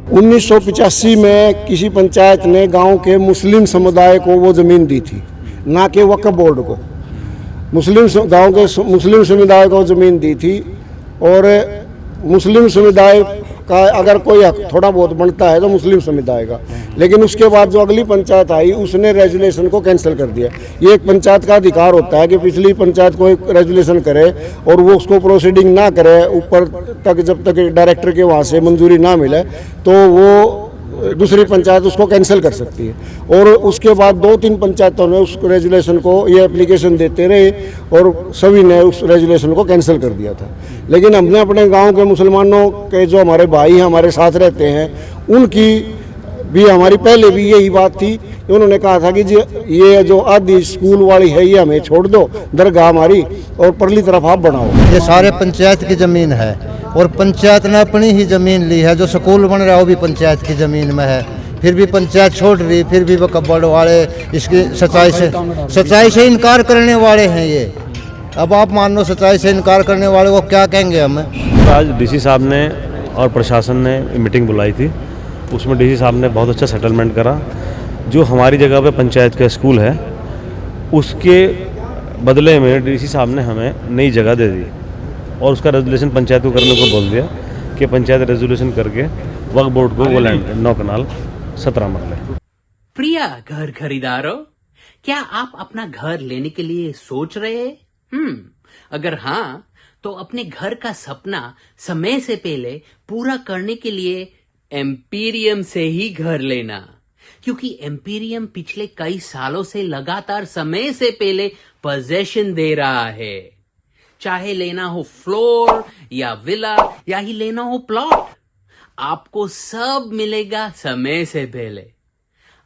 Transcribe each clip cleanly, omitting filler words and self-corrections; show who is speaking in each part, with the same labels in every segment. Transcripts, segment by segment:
Speaker 1: 1985 में किसी पंचायत ने गांव के मुस्लिम समुदाय को वो ज़मीन दी थी, ना कि वक्फ बोर्ड को। गांव के मुस्लिम समुदाय को ज़मीन दी थी और मुस्लिम समुदाय का अगर कोई हक थोड़ा बहुत बनता है तो मुस्लिम समुदाय का। लेकिन उसके बाद जो अगली पंचायत आई उसने रेजुलेशन को कैंसिल कर दिया। ये एक पंचायत का अधिकार होता है कि पिछली पंचायत कोई रेजुलेशन करे और वो उसको प्रोसीडिंग ना करे ऊपर तक, जब तक डायरेक्टर के वहाँ से मंजूरी ना मिले तो वो दूसरी पंचायत उसको कैंसिल कर सकती है। और उसके बाद 2-3 पंचायतों ने उस रेजुलेशन को ये एप्लीकेशन देते रहे और सभी ने उस रेजुलेशन को कैंसिल कर दिया था। लेकिन हमने अपने गांव के मुसलमानों के जो हमारे भाई हमारे साथ रहते हैं उनकी भी हमारी पहले भी यही बात थी। उन्होंने कहा था कि जी ये जो आधी स्कूल वाली है ये हमें छोड़ दो, दरगाह हमारी, और परली तरफ आप बनाओ।
Speaker 2: ये सारे पंचायत की ज़मीन है और पंचायत ने अपनी ही ज़मीन ली है। जो स्कूल बन रहा है वो भी पंचायत की ज़मीन में है, फिर भी पंचायत छोड़ रही, फिर भी वक्फ बोर्ड वाले इसकी सच्चाई से इनकार करने वाले हैं। ये अब आप मान लो सच्चाई से इनकार करने वाले को क्या कहेंगे हमें।
Speaker 3: आज डीसी साहब ने और प्रशासन ने मीटिंग बुलाई थी, उसमें डीसी साहब ने बहुत अच्छा सेटलमेंट करा। जो हमारी जगह पे पंचायत का स्कूल है उसके बदले में डीसी साहब ने हमें नई जगह दे दी और उसका रेजुलेशन पंचायत को करने को बोल दिया कि पंचायत रेजुलेशन करके वक्फ बोर्ड को वो लैंड 9 कनाल 17 मरले।
Speaker 4: प्रिय घर खरीदारों, क्या आप अपना घर लेने के लिए सोच रहे हैं? अगर हाँ, तो अपने घर का सपना समय से पहले पूरा करने के लिए एम्पीरियम से ही घर लेना, क्योंकि एम्पीरियम पिछले कई सालों से लगातार समय से पहले पोजेशन दे रहा है। चाहे लेना हो फ्लोर या विला या ही लेना हो प्लॉट, आपको सब मिलेगा समय से पहले,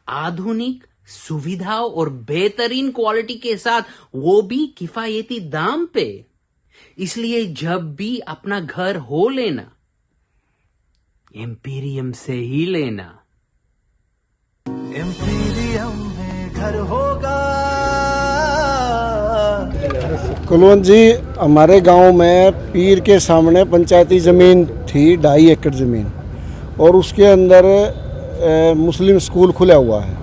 Speaker 4: आधुनिक सुविधाओं और बेहतरीन क्वालिटी के साथ, वो भी किफायती दाम पे। इसलिए जब भी अपना घर हो लेना, एम्पीरियम से ही लेना।
Speaker 5: एम्पीरियम में घर होगा।
Speaker 1: कुलवंत जी, हमारे गांव में पीर के सामने पंचायती ज़मीन थी 2.5 एकड़ ज़मीन, और उसके अंदर मुस्लिम स्कूल खुला हुआ है।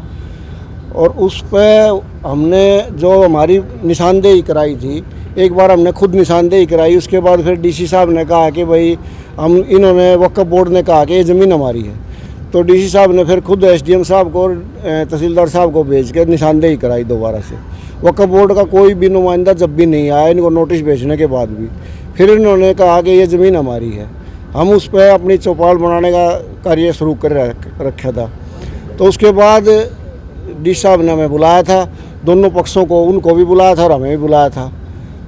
Speaker 1: और उस पर हमने जो हमारी निशानदेही कराई थी, एक बार हमने खुद निशानदेही कराई, उसके बाद फिर डीसी साहब ने कहा कि भाई इन्होंने वक्फ बोर्ड ने कहा कि ये ज़मीन हमारी है, तो डीसी साहब ने फिर खुद एसडीएम साहब को और तहसीलदार साहब को भेज के निशानदेही कराई दोबारा से। वक्फ बोर्ड का कोई भी नुमाइंदा जब भी नहीं आया इनको नोटिस भेजने के बाद भी, फिर इन्होंने कहा कि ये ज़मीन हमारी है। हम उस पर अपनी चौपाल बनाने का कार्य शुरू कर रखा था। तो उसके बाद डीसी साहब ने हमें बुलाया था, दोनों पक्षों को, उनको भी बुलाया था और हमें भी बुलाया था।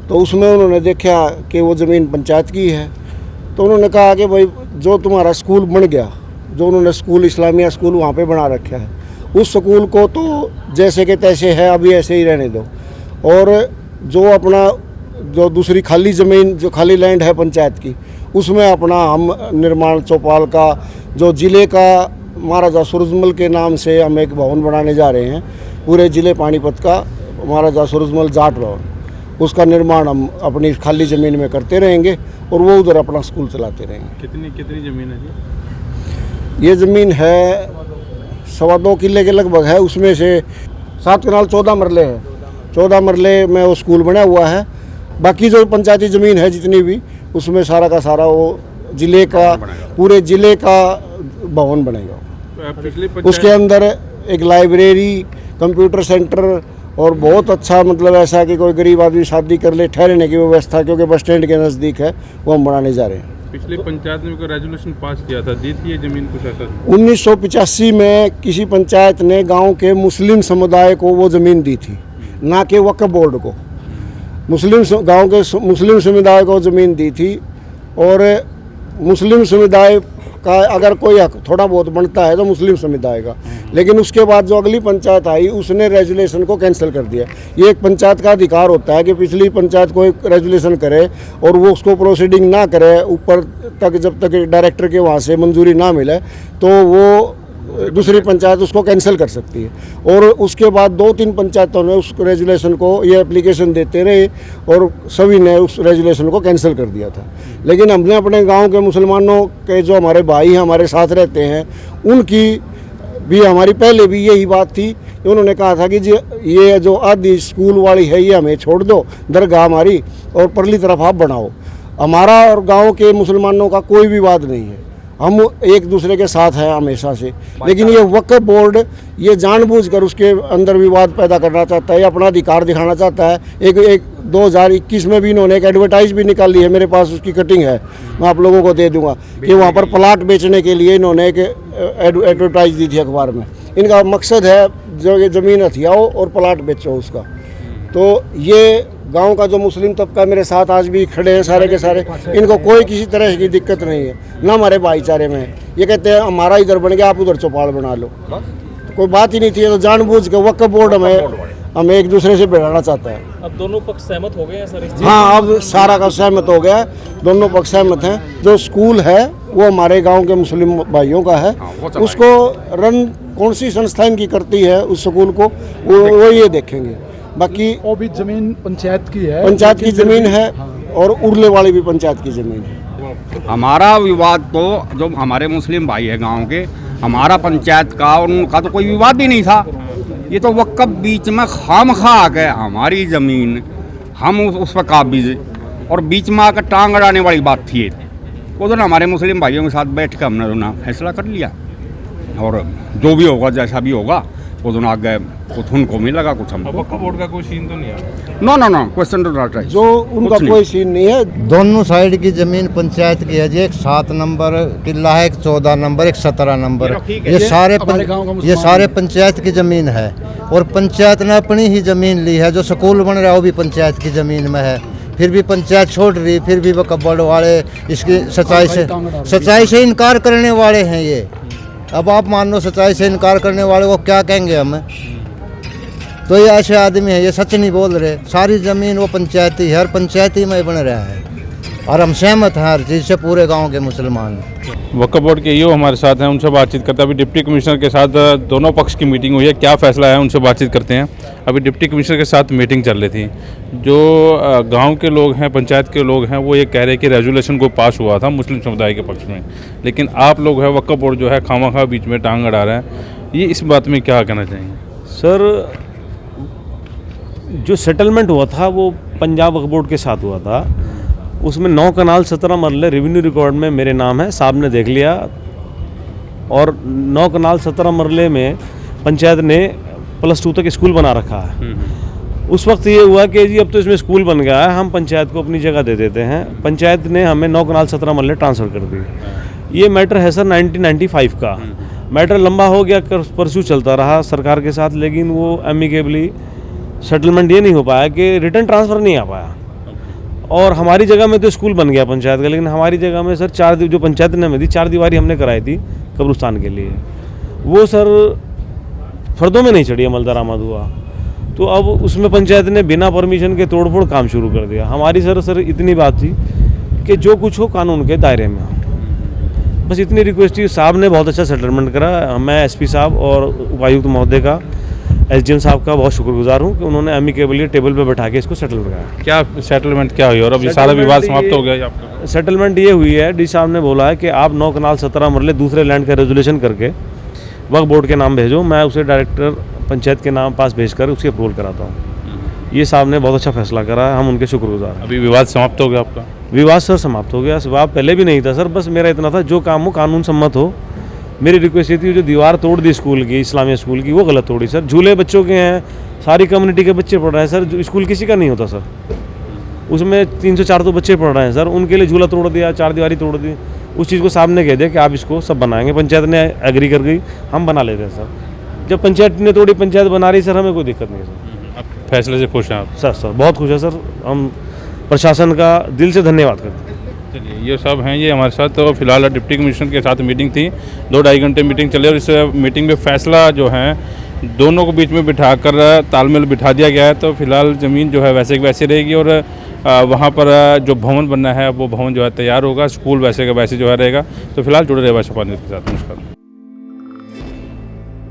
Speaker 1: तो उसमें उन्होंने देखा कि वो ज़मीन पंचायत की है। तो उन्होंने कहा कि भाई जो तुम्हारा स्कूल बन गया, जो उन्होंने स्कूल इस्लामिया स्कूल वहाँ पे बना रखा है, उस स्कूल को तो जैसे के तैसे है अभी ऐसे ही रहने दो, और जो अपना जो दूसरी खाली ज़मीन, जो खाली लैंड है पंचायत की, उसमें अपना हम निर्माण चौपाल का, जो ज़िले का महाराजा सूरजमल के नाम से हम एक भवन बनाने जा रहे हैं, पूरे ज़िले पानीपत का महाराजा सूरजमल जाट भवन, उसका निर्माण हम अपनी खाली ज़मीन में करते रहेंगे और वो उधर अपना स्कूल चलाते रहेंगे।
Speaker 6: कितनी ज़मीन है जी?
Speaker 1: ये ज़मीन है 2.25 किले के लगभग है। उसमें से 7 कनाल 14 मरले है। 14 मरले में वो स्कूल बना हुआ है। बाकी जो पंचायती ज़मीन है जितनी भी, उसमें सारा का सारा वो ज़िले का, पूरे ज़िले का भवन बनेगा। उसके अंदर एक लाइब्रेरी, कंप्यूटर सेंटर और बहुत अच्छा, मतलब ऐसा कि कोई गरीब आदमी शादी कर ले, ठहरने की व्यवस्था, क्योंकि बस स्टैंड के नज़दीक है, वो हम बनाने जा रहे हैं।
Speaker 6: पिछली पंचायत में कोई रेजुलेशन पास किया था, दी थी ये ज़मीन कुछ ऐसा?
Speaker 1: 1985 में किसी पंचायत ने गांव के मुस्लिम समुदाय को वो ज़मीन दी थी, ना कि वक्फ बोर्ड को। गांव के मुस्लिम समुदाय को ज़मीन दी थी और मुस्लिम समुदाय का अगर कोई हक थोड़ा बहुत बनता है तो मुस्लिम समुदाय का। लेकिन उसके बाद जो अगली पंचायत आई उसने रेजुलेशन को कैंसिल कर दिया। ये एक पंचायत का अधिकार होता है कि पिछली पंचायत कोई रेजुलेशन करे और वो उसको प्रोसीडिंग ना करे ऊपर तक, जब तक डायरेक्टर के वहाँ से मंजूरी ना मिले तो वो दूसरी पंचायत उसको कैंसिल कर सकती है। और उसके बाद 2-3 पंचायतों ने उस रेजुलेशन को, ये एप्लीकेशन देते रहे और सभी ने उस रेजुलेशन को कैंसिल कर दिया था। लेकिन हमने अपने गांव के मुसलमानों के जो हमारे भाई हैं, हमारे साथ रहते हैं, उनकी भी, हमारी पहले भी यही बात थी कि उन्होंने कहा था कि जी ये जो आदि स्कूल वाली है ये हमें छोड़ दो, दरगाह हमारी, और परली तरफ आप बनाओ। हमारा और गांव के मुसलमानों का कोई विवाद नहीं है, हम एक दूसरे के साथ हैं हमेशा से। लेकिन ये वक्फ बोर्ड ये जानबूझकर उसके अंदर विवाद पैदा करना चाहता है, अपना अधिकार दिखाना चाहता है। एक 2021 में भी इन्होंने एक एडवर्टाइज भी निकाली है, मेरे पास उसकी कटिंग है, मैं आप लोगों को दे दूंगा, कि वहाँ पर प्लाट बेचने के लिए इन्होंने एक एडवर्टाइज दी थी अखबार में। इनका मकसद है जो ये ज़मीन हथियाओ और प्लाट बेचो उसका। तो ये गांव का जो मुस्लिम तबका मेरे साथ आज भी खड़े हैं सारे के सारे, इनको कोई किसी तरह की दिक्कत नहीं है, ना हमारे भाईचारे में। ये कहते हैं हमारा इधर बन गया, आप उधर चौपाल बना लो, तो कोई बात ही नहीं थी। तो जानबूझ के वक्फ बोर्ड हमें एक दूसरे से भिड़ाना चाहता है।
Speaker 7: अब दोनों पक्ष सहमत हो गए हैं सर इस चीज़?
Speaker 1: हाँ, अब सारा का सहमत हो गया, दोनों पक्ष सहमत हैं। जो स्कूल है वो हमारे गांव के मुस्लिम भाइयों का है, उसको रन कौन सी संस्था इनकी करती है उस स्कूल को, वो ये देखेंगे। बाकी
Speaker 8: वो भी जमीन पंचायत की है,
Speaker 1: पंचायत की जमीन है, और उरले वाली भी पंचायत की जमीन है।
Speaker 9: हमारा विवाद तो जो हमारे मुस्लिम भाई है गांव के, हमारा पंचायत का और उनका तो कोई विवाद ही नहीं था। ये तो वक्फ बीच में खामखा आ गए, हमारी ज़मीन हम उस पर काबिज, और बीच में आकर टांग अड़ाने वाली बात थी। वो तो हमारे मुस्लिम भाइयों के साथ बैठ कर हमने ना फैसला कर लिया, और जो भी होगा जैसा भी होगा वो दोनों आगे, कुछ उनको भी लगा, कुछ हमको।
Speaker 6: वक्फ बोर्ड का कोई सीन तो नहीं है?
Speaker 9: No question to not right,
Speaker 1: जो उनका कोई सीन नहीं है।
Speaker 2: दोनों साइड की जमीन पंचायत की है जी। एक 7 नंबर किला है, एक 14 नंबर, एक 17 नंबर। ये सारे पंचायत की जमीन है, और पंचायत ने अपनी ही जमीन ली है। जो स्कूल बन रहा है वो भी पंचायत की जमीन में है, फिर भी पंचायत छोड़ रही, फिर भी वक्फ बोर्ड वाले इसकी सच्चाई से इनकार करने वाले हैं। ये अब आप मान लो सच्चाई से इनकार करने वाले को क्या कहेंगे हमें? तो ये ऐसे आदमी है, ये सच नहीं बोल रहे। सारी ज़मीन वो पंचायती है, हर पंचायती में बन रहा है, और हम सहमत हैं हर चीज़ से, पूरे गांव के मुसलमान।
Speaker 6: वक्फ बोर्ड के ईओ हमारे साथ हैं, उनसे बातचीत करते हैं। अभी डिप्टी कमिश्नर के साथ दोनों पक्ष की मीटिंग हुई है, क्या फैसला है उनसे बातचीत करते हैं। अभी डिप्टी कमिश्नर के साथ मीटिंग चल रही थी। जो गांव के लोग हैं, पंचायत के लोग हैं, वो ये कह रहे हैं कि रेजुलेशन को पास हुआ था मुस्लिम समुदाय के पक्ष में, लेकिन आप लोग हैं वक्फ बोर्ड जो है खामखा बीच में टांग अड़ा रहे हैं। ये इस बात में क्या कहना चाहिए?
Speaker 3: सर, जो सेटलमेंट हुआ था वो पंजाब वक्फ बोर्ड के साथ हुआ था। उसमें 9 कनाल 17 मरले रेवेन्यू रिकॉर्ड में मेरे नाम है, साहब ने देख लिया, और 9 कनाल 17 मरले में पंचायत ने +2 तक स्कूल बना रखा है। उस वक्त ये हुआ कि जी अब तो इसमें स्कूल बन गया है, हम पंचायत को अपनी जगह दे देते हैं। पंचायत ने हमें 9 कनाल 17 मरले ट्रांसफ़र कर दी। ये मैटर है सर 1995 का। मैटर लंबा हो गया, परस्यू चलता रहा सरकार के साथ, लेकिन वो एमिकेबली सेटलमेंट ये नहीं हो पाया कि रिटर्न ट्रांसफ़र नहीं आ पाया। और हमारी जगह में तो स्कूल बन गया पंचायत का, लेकिन हमारी जगह में सर जो पंचायत ने हमें दी 4 दीवारी हमने कराई थी कब्रिस्तान के लिए, वो सर फर्दों में नहीं चढ़ी, अमल दरामद हुआ। तो अब उसमें पंचायत ने बिना परमिशन के तोड़फोड़ काम शुरू कर दिया। हमारी सर इतनी बात थी कि जो कुछ हो कानून के दायरे में हो, बस इतनी रिक्वेस्ट थी। साहब ने बहुत अच्छा सेटलमेंट करा। मैं एसपी साहब और उपायुक्त महोदय का, एसडीएम साहब का बहुत शुक्रगुजार हूँ कि उन्होंने एमिकेबली टेबल पे बैठा के इसको सेटल कराया।
Speaker 6: क्या सेटलमेंट क्या हुई और अब ये सारा विवाद समाप्त हो गया आपका?
Speaker 3: सेटलमेंट ये हुई है, डी साहब ने बोला है कि आप 9 कनाल 17 मरले दूसरे लैंड का रेजुलेशन करके वक्फ बोर्ड के नाम भेजो, मैं उसे डायरेक्टर पंचायत के नाम पास भेजकर उसकी अप्रूवल कराता हूँ। ये साहब ने बहुत अच्छा फैसला करा है, हम उनके शुक्रगुजार हैं।
Speaker 6: अभी विवाद समाप्त हो गया आपका?
Speaker 3: विवाद सर समाप्त हो गया। विवाद पहले भी नहीं था सर, बस मेरा इतना था जो काम हो कानून सम्मत हो। मेरी रिक्वेस्ट ये थी, जो दीवार तोड़ दी स्कूल की, इस्लामिया स्कूल की, वो गलत तोड़ी सर। झूले बच्चों के हैं, सारी कम्युनिटी के बच्चे पढ़ रहे हैं सर, स्कूल किसी का नहीं होता सर, उसमें 304 तो बच्चे पढ़ रहे हैं सर, उनके लिए झूला तोड़ दिया, 4 दीवारी तोड़ दी। उस चीज़ को साहब ने कह दिया कि आप इसको सब बनाएंगे। पंचायत ने एग्री कर गई, हम बना लेते हैं सर। जब पंचायत ने तोड़ी, पंचायत बना रही सर, हमें कोई दिक्कत नहीं है सर।
Speaker 6: आप फैसले से खुश हैं आप?
Speaker 3: सर बहुत खुश है सर, हम प्रशासन का दिल से धन्यवाद करते हैं।
Speaker 6: चलिए, ये सब हैं ये हमारे साथ। तो फिलहाल डिप्टी कमिश्नर के साथ मीटिंग थी, 2-2.5 घंटे मीटिंग चली, और इस मीटिंग में फैसला जो है दोनों को बीच में बिठाकर तालमेल बिठा दिया गया है। तो फिलहाल ज़मीन जो है वैसे की वैसे रहेगी, और वहाँ पर जो भवन बनना है वो भवन जो है तैयार होगा, स्कूल वैसे का वैसे जो है रहेगा। तो फिलहाल जुड़े रहे भाजपा न्यूज़ के साथ। नमस्कार।